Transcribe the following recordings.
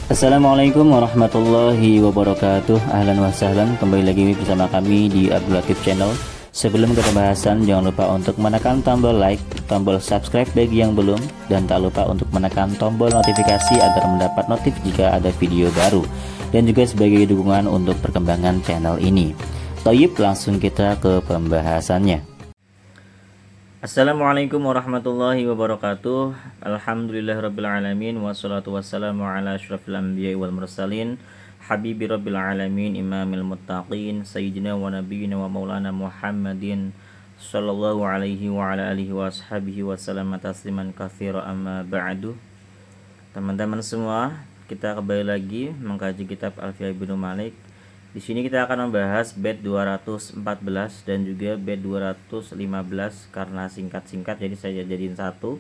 Assalamualaikum warahmatullahi wabarakatuh. Ahlan wa sahlan, kembali lagi bersama kami di Abdul Latif Channel. Sebelum ke pembahasan, jangan lupa untuk menekan tombol like, tombol subscribe bagi yang belum, dan tak lupa untuk menekan tombol notifikasi agar mendapat notif jika ada video baru, dan juga sebagai dukungan untuk perkembangan channel ini. Toyib, langsung kita ke pembahasannya. Assalamualaikum warahmatullahi wabarakatuh. Alhamdulillahirabbil alamin, wassalatu wassalamu ala asyrafil anbiya'i wal mursalin, habibi rabbil alamin, imamil muttaqin, sayyidina wa nabiyyina wa maulana Muhammadin sallallahu alaihi wa ala alihi wa ashabihi wa sallama tasliman katsira, amma ba'du. Teman-teman semua, kita kembali lagi mengkaji kitab Alfiyah Ibnu Malik. Di sini kita akan membahas bait 214 dan juga bait 215 karena singkat-singkat jadi saya jadiin satu.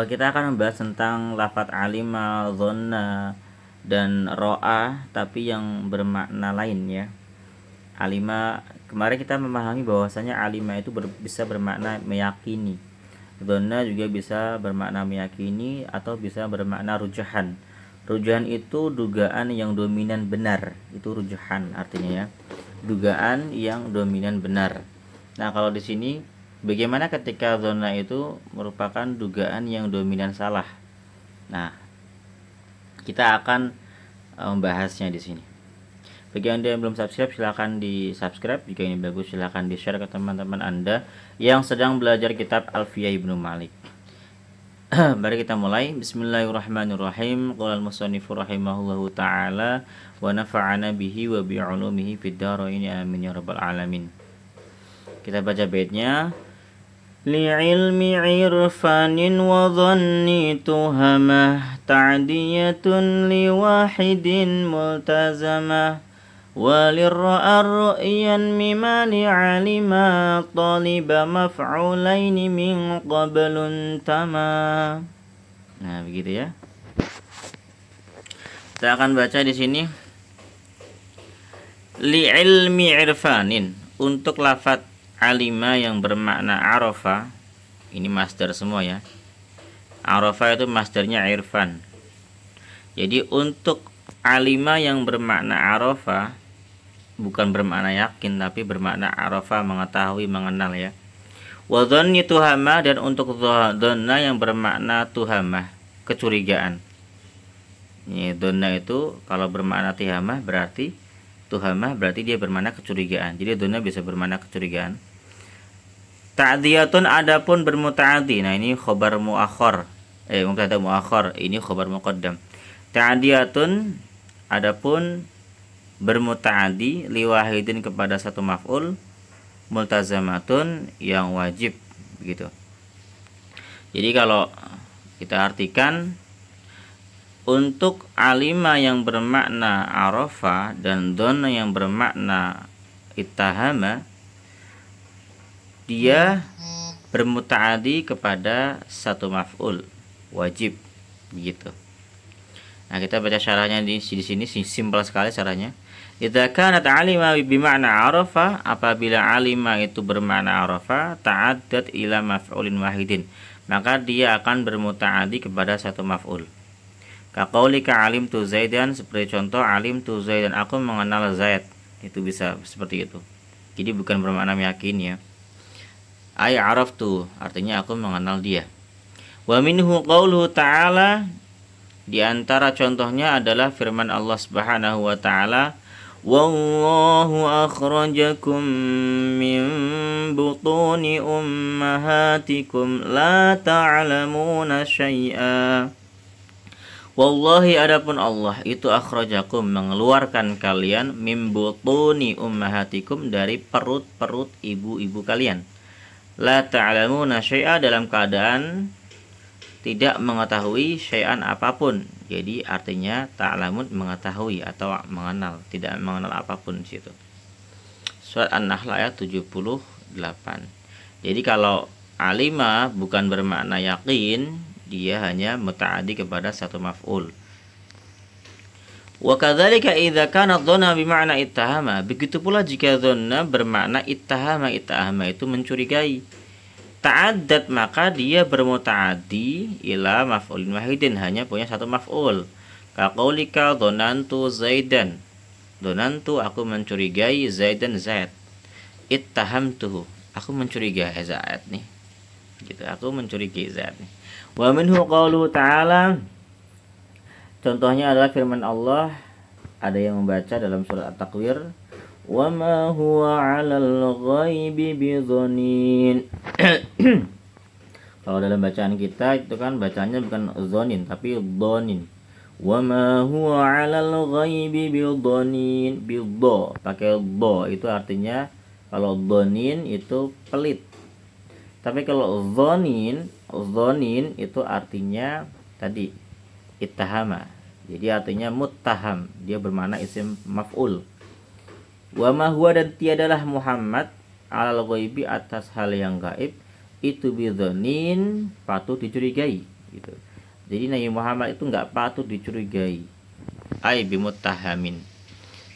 Kita akan membahas tentang lafadz alima, dhonna, dan ro'a, tapi yang bermakna lain ya. Alima, kemarin kita memahami bahwasanya alima itu bisa bermakna meyakini. Dhonna juga bisa bermakna meyakini atau bisa bermakna rujahan. Rujahan itu dugaan yang dominan benar, itu rujahan artinya ya, dugaan yang dominan benar. Nah, kalau di sini bagaimana ketika dzonna itu merupakan dugaan yang dominan salah? Nah, kita akan membahasnya di sini. Bagi Anda yang belum subscribe, silahkan di subscribe. Jika ini bagus, silahkan di share ke teman-teman Anda yang sedang belajar kitab Alfiyah Ibnu Malik. Mari kita mulai. Bismillahirrahmanirrahim. Qala al-musannifu rahimahullahu ta'ala wa nafa'ana bihi wa bi'ulumihi fid dharain amin ya rabbal alamin. Kita baca baitnya. Li'ilmi irfanin wa dhanni tuhamah ta'diyatun liwahidin multazamah walirra'ar ru'yan mimani alima taliba maf'ulaini min qablun tama. Nah, begitu ya. Kita akan baca di sini. Li'ilmi irfanin, untuk lafadz alima yang bermakna arafa, ini masdar semua ya. Arafa itu masdarnya irfan. Jadi untuk alima yang bermakna arafa, bukan bermakna yakin tapi bermakna arafa, mengetahui, mengenal ya. Wa dhanni tuhama, dan untuk dhanna yang bermakna tuhama, kecurigaan. Ini dhanna itu kalau bermakna tihamah berarti tuhama, berarti dia bermakna kecurigaan. Jadi dhanna bisa bermakna kecurigaan. Ta'diyatun, adapun bermutaaddi. Nah, ini khobar muakhar. Mubtada muakhar, ini khobar muqaddam. Ta'diyatun, adapun bermutaaddi liwahidin kepada satu maf'ul, multazamatun yang wajib, begitu. Jadi kalau kita artikan, untuk alima yang bermakna arafa dan dhanna yang bermakna ittahama, dia bermutaaddi kepada satu maf'ul wajib, begitu. Nah, kita baca syarahnya di sini, simpel sekali caranya. Idza kanat alima bima'na arafa, apabila alima itu bermakna arafa, ta'addat ila maf'ulin wahidin, maka dia akan bermutaaddi kepada satu maf'ul. Ka qaulika alimtu Zaidan, seperti contoh alimtu Zaidan, aku mengenal Zaid, itu bisa seperti itu. Jadi bukan bermakna meyakini ya. Ay araftu, artinya aku mengenal dia. Wa minhu qauluhu ta'ala, di antara contohnya adalah firman Allah Subhanahu wa taala, wallahu akhrajakum min butuni ummahatikum la ta'lamuna syai'a. Wallahi, adapun Allah itu akhrajakum, mengeluarkan kalian, min butuni ummahatikum, dari perut-perut ibu-ibu kalian. La ta'lamuna syai'a, dalam keadaan tidak mengetahui syai'an apapun. Jadi artinya ta'lamun mengetahui atau mengenal, tidak mengenal apapun di situ. Surat An-Nahl ayat 78. Jadi kalau alima bukan bermakna yakin, dia hanya mutaaddi kepada satu maf'ul. Wa kadzalika idza kana dhanna bima'na ittahama, begitu pula jika dhanna bermakna ittahama. Ittahama itu mencurigai. ta'addat maka dia bermutaaddi ila maf'ulin wahidin, hanya punya satu maf'ul. Kaqaulika dhanantu Zaidan. Dhanantu aku mencurigai Zaidan Zaid. Ittahamtuhu aku mencurigai Zaid nih. Gitu, aku mencurigai Zaid nih. Wa minhu qauluhu ta'ala. Contohnya adalah firman Allah, ada yang membaca dalam surat At-Takwir, wa ma huwa 'alal ghaibi bidhanin. Kalau dalam bacaan kita itu kan bacanya bukan zonin tapi donin. Wa ma huwa 'alal ghaibi bidhanin. Bidho pakai do itu artinya, kalau donin itu pelit. Tapi kalau zonin itu artinya tadi ittahama. Jadi artinya muttaham, dia bermakna isim maf'ul. Wa ma huwa dan tiadalah Muhammad alal ghaibi atas hal yang gaib itu bidhanin patut dicurigai gitu. Jadi Nabi Muhammad itu enggak patut dicurigai. Ai bimuttahamin.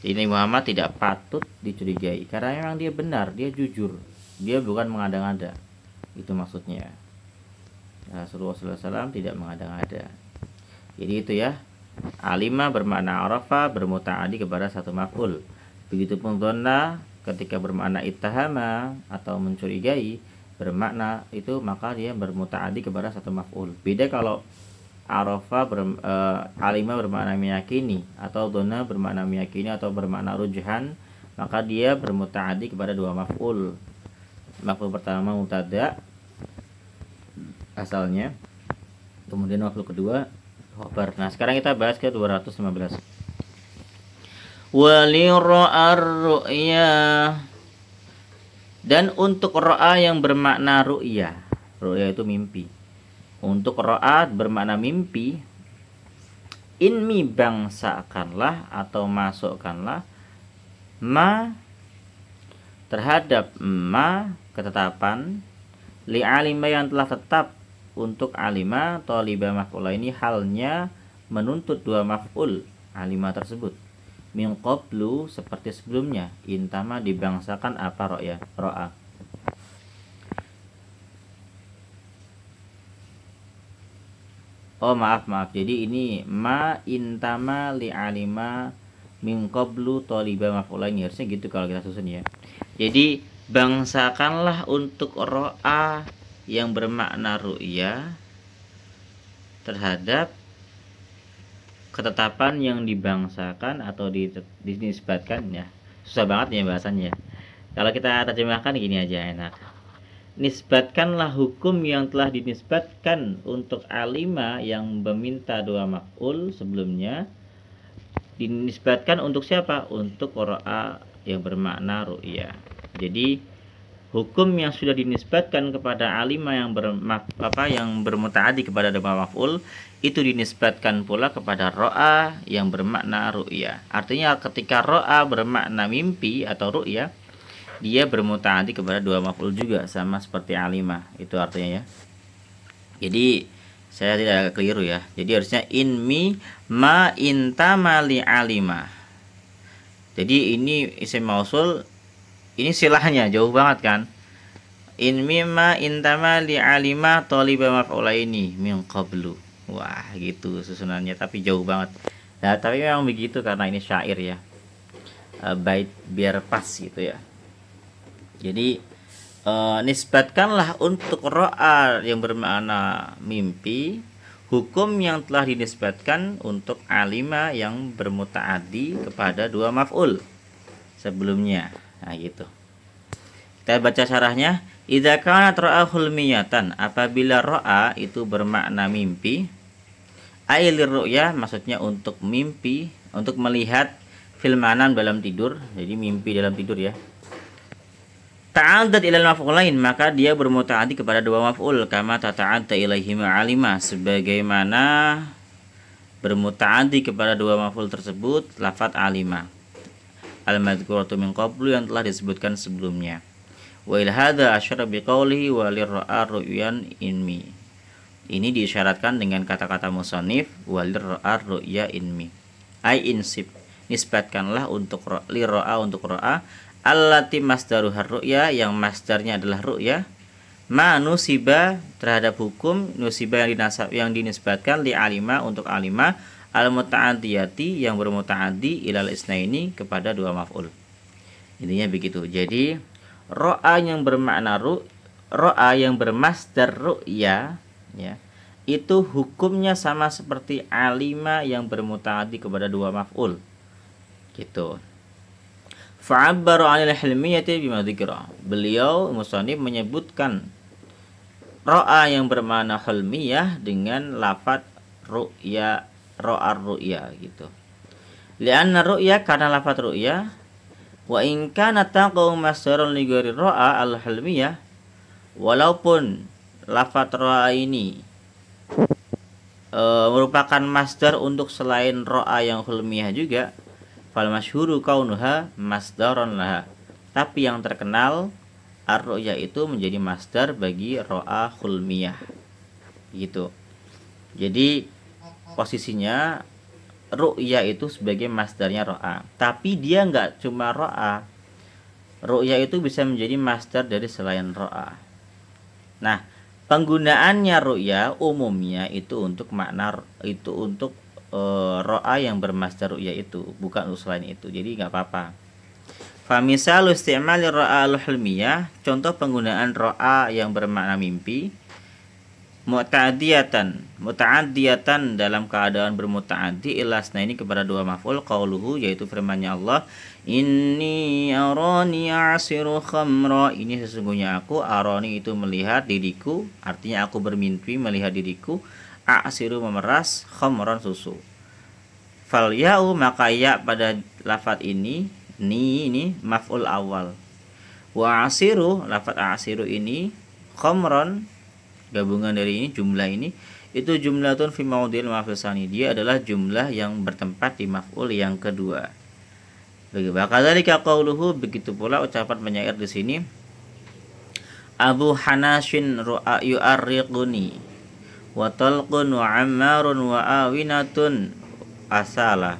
Jadi Nabi Muhammad tidak patut dicurigai karena memang dia benar, dia jujur. Dia bukan mengada-ngada. Itu maksudnya. Rasulullah SAW tidak mengada-ngada. Jadi itu ya. Alima bermakna arafa, bermutaaddi kepada satu maf'ul. Begitupun dhanna ketika bermakna ittahama atau mencurigai, bermakna itu maka dia bermutaaddi kepada satu maf'ul. Beda kalau arafa alima bermakna meyakini, atau dhanna bermakna meyakini atau bermakna rujhan, maka dia bermutaaddi kepada dua maf'ul. Maf'ul pertama mubtada asalnya, kemudian maf'ul kedua khabar. Nah, sekarang kita bahas ke 215. Walira'ar ru'ya, dan untuk ra'a yang bermakna ru'ya. Ru'ya itu mimpi. Untuk ra'a bermakna mimpi, inmi bangsakanlah atau masukkanlah ma terhadap ma ketetapan li alima yang telah tetap untuk alima toliba maf'ula ini halnya menuntut dua maf'ul alima tersebut. Min qablu seperti sebelumnya, intama dibangsakan apa ro'ya, ro'a. Oh maaf. Jadi ini ma intama li alima min qablu toliba maf'ula ini harusnya gitu kalau kita susun ya. Jadi bangsakanlah untuk ro'a yang bermakna ru'ya terhadap ketetapan yang dibangsakan atau dinisbatkan ya. Susah banget ya bahasanya. Kalau kita terjemahkan gini aja enak. Nisbatkanlah hukum yang telah dinisbatkan untuk alima yang meminta dua maf'ul sebelumnya. Dinisbatkan untuk siapa? Untuk ro'a yang bermakna ru'ya. Jadi hukum yang sudah dinisbatkan kepada alima yang bermutaaddi kepada dua maf'ul itu dinisbatkan pula kepada ro'a yang bermakna ru'ya. Artinya ketika ro'a bermakna mimpi atau ru'ya, dia bermutaaddi kepada dua maf'ul juga sama seperti alima. Itu artinya ya. Jadi saya tidak keliru ya. Jadi harusnya inmi ma intama li alima. Jadi ini isim mausul. Ini silahnya jauh banget kan. In mimma intama li alima toliba maf'ulaini min qablu. Wah gitu susunannya, tapi jauh banget. Nah tapi memang begitu karena ini syair ya. Bait biar pas gitu ya. Jadi nisbatkanlah untuk ro'a yang bermakna mimpi hukum yang telah dinisbatkan untuk alima yang bermutaaddi kepada dua maf'ul sebelumnya. Nah gitu. Kita baca syarahnya. Idza kanat ra'a hulmiyatan, apabila ra'a itu bermakna mimpi, ailir ru'ya maksudnya untuk mimpi, untuk melihat fil manam dalam tidur, jadi mimpi dalam tidur ya. Ta'addat ilal maf'ulain, maka dia bermutaaddi kepada dua maf'ul kama tata'adda ilaihi ma'alima, sebagaimana bermutaaddi kepada dua maf'ul tersebut lafaz alima al-madhkuratu min qablu yang telah disebutkan sebelumnya. Wa ila hadza asyara biqaulihi wa lirra'a ru'yan inmi. Ini diisyaratkan dengan kata-kata musannif wa lirra'a ru'ya inmi. Ai insib, nisbatkanlah untuk lirra'a untuk ra'a allati masdaruha ru'ya yang masdarnya adalah ru'ya ma nusiba terhadap hukum nusiba yang dinisbatkan li alima untuk alima al muta'addiyati yang bermutaaddi ilal isnaini kepada dua maf'ul. Intinya begitu. Jadi ro'a yang bermakna ro'a yang bermasdar ru'ya ya, itu hukumnya sama seperti alima yang bermutaaddi kepada dua maf'ul. Gitu. Fa'abbaru 'anil hilmiyati bima dzikra. Beliau musannif menyebutkan ro'a yang bermakna hulmiyah dengan lafadz ru'ya, ro'ar ru'ya gitu. Lianna ru'ya karena lafadz ru'ya wa in kana taqau masdarun li ghairi ro'a al-hulmiyah, walaupun lafadz ro'a ini merupakan masdar untuk selain ro'a yang hulmiyah juga, fal masyhuru kaunuha masdaron laha. Tapi yang terkenal ar-ru'ya itu menjadi masdar bagi ro'a hulmiyah. Gitu. Jadi posisinya ru'ya itu sebagai masdarnya ro'a. Tapi dia nggak cuma ro'a. Ru'ya itu bisa menjadi masdar dari selain ro'a. Nah, penggunaannya ru'ya umumnya itu untuk makna itu untuk ro'a yang bermasdar ru'ya itu, bukan untuk selain itu. Jadi nggak apa-apa. Fa misalu isti'mali ro'a al-hulmiyah, contoh penggunaan ro'a yang bermakna mimpi, muta'addiyatan dalam keadaan bermutaaddi ilasna ini kepada dua maf'ul, qauluhu yaitu firman-Nya Allah, inni arani asiru khamra. Ini sesungguhnya aku, arani itu melihat diriku, artinya aku bermimpi melihat diriku, asiru memeras, khamran susu. Fal ya'u maka ya pada lafadz ini maf'ul awal. Wa asiru lafadz asiru ini khamran gabungan dari ini jumlah ini itu jumlatun fi maudhil maf'ul tsani. Dia adalah jumlah yang bertempat di maf'ul yang kedua. Bakadzalika qauluhu, begitu pula ucapan penyair di sini, Abu Hanashin ru'a yu'arriquni wa talqun wa ammarun wa awinatun asala.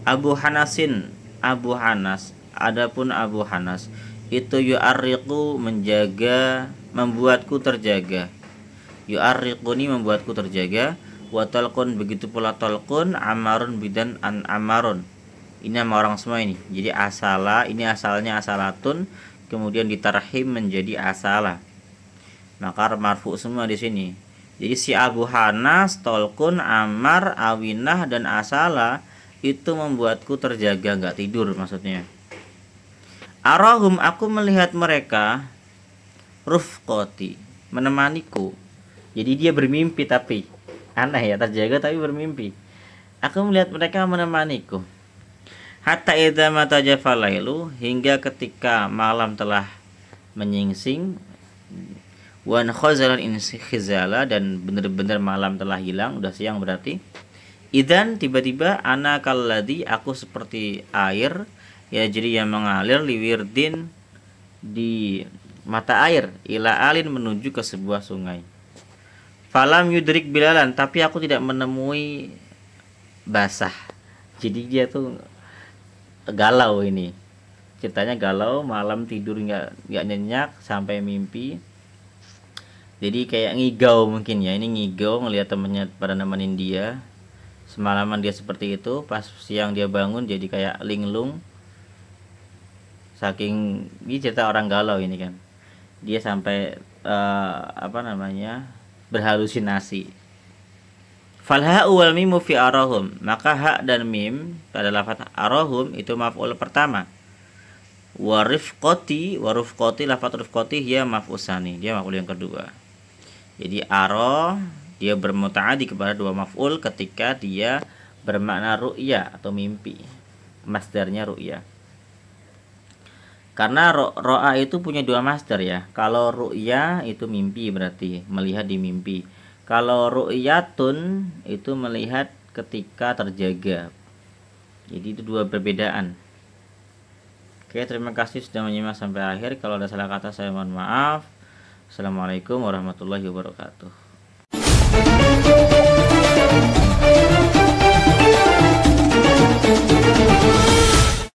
Abu Hanasin, Abu Hanas, adapun Abu Hanas itu yu'arriqu menjaga, membuatku terjaga. Yu'arriquni membuatku terjaga, wa talqun begitu pula talqun, ammarun bidan an ammarun. Ini nama orang semua ini. Jadi asala ini asalnya asalatun, kemudian ditarhim menjadi asala. Maka marfu semua di sini. Jadi si Abu Hanas, Tolkun, Ammar, Awinah dan Asala itu membuatku terjaga, nggak tidur maksudnya. Arahum aku melihat mereka, rufqati menemaniku. Jadi dia bermimpi tapi aneh ya, terjaga tapi bermimpi. Aku melihat mereka menemaniku. Hatta idza matajafa lailu, hingga ketika malam telah menyingsing, wan khazalan inkhizala dan benar-benar malam telah hilang, udah siang berarti. Idan tiba-tiba ana kalladhi aku seperti air ya jadi yang mengalir liwirdin di mata air ila alin menuju ke sebuah sungai. Falam yudrik bilalan, tapi aku tidak menemui basah. Jadi dia tuh galau ini. Ceritanya galau, malam tidur nggak nyenyak sampai mimpi. Jadi kayak ngigau mungkin ya, ini ngigau ngelihat temennya pada nemenin dia. Semalaman dia seperti itu, pas siang dia bangun jadi kayak linglung. Saking ini cerita orang galau ini kan. Dia sampai berhalusinasi. Falha wal mimu fi arahum, maka hak dan mim pada lafaz arahum itu maf'ul pertama. Wa rifqati lafaz rifqati ya maf'ul tsani, dia maf'ul yang kedua. Jadi aro dia bermutaaddi kepada dua maf'ul ketika dia bermakna ru'ya atau mimpi. Masdarnya ru'ya. Karena ro'a itu punya dua masdar ya. Kalau ru'ya itu mimpi berarti melihat di mimpi. Kalau ru'yatun itu melihat ketika terjaga. Jadi itu dua perbedaan. Oke, terima kasih sudah menyimak sampai akhir. Kalau ada salah kata saya mohon maaf. Assalamualaikum warahmatullahi wabarakatuh.